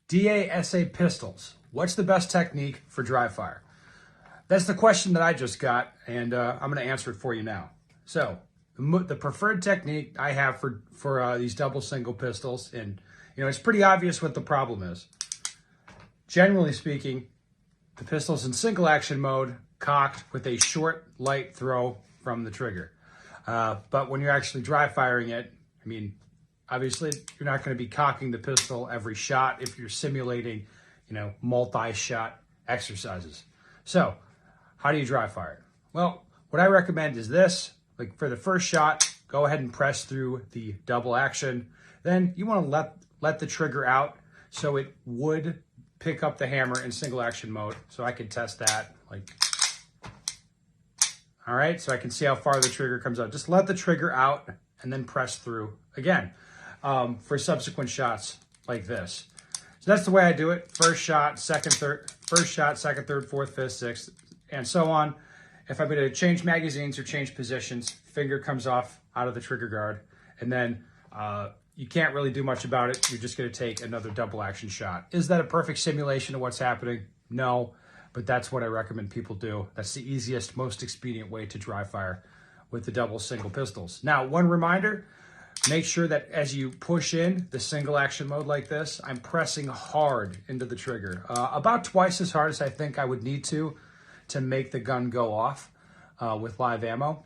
DASA pistols. What's the best technique for dry fire? That's the question that I just got, and I'm going to answer it for you now. So the preferred technique I have for these double single pistols, and it's pretty obvious what the problem is. Generally speaking, the pistol's in single action mode, cocked with a short, light throw from the trigger. But when you're actually dry firing it, obviously you're not going to be cocking the pistol every shot if you're simulating, multi-shot exercises. So how do you dry fire it? Well, what I recommend is this. Like for the first shot, go ahead and press through the double action. Then you want to let the trigger out so it would pick up the hammer in single action mode. So I can test that. All right, so I can see how far the trigger comes out. Just let the trigger out and then press through again for subsequent shots like this. So that's the way I do it. First shot, second, third, fourth, fifth, sixth, and so on. If I'm going to change magazines or change positions, finger comes off out of the trigger guard, and then you can't really do much about it. You're just going to take another double action shot. Is that a perfect simulation of what's happening? No, but that's what I recommend people do. That's the easiest, most expedient way to dry fire with the double single pistols. Now, one reminder, make sure that as you push in the single action mode like this, I'm pressing hard into the trigger, about twice as hard as I think I would need to make the gun go off with live ammo.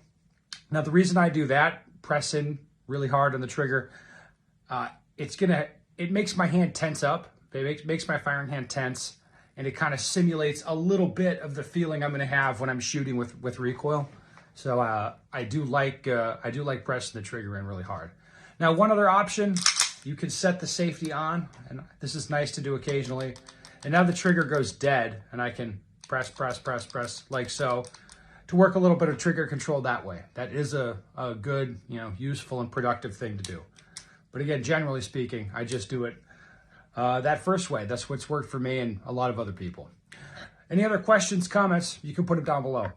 Now, the reason I do that, press in really hard on the trigger, it makes my hand tense up. It makes my firing hand tense, and it kind of simulates a little bit of the feeling I'm going to have when I'm shooting with recoil. So I do like pressing the trigger in really hard. Now, one other option, you can set the safety on, and this is nice to do occasionally. And now the trigger goes dead, and I can press like so to work a little bit of trigger control that way. That is a good, useful and productive thing to do. But again, generally speaking, I just do it that first way. That's what's worked for me and a lot of other people. Any other questions, comments, you can put them down below.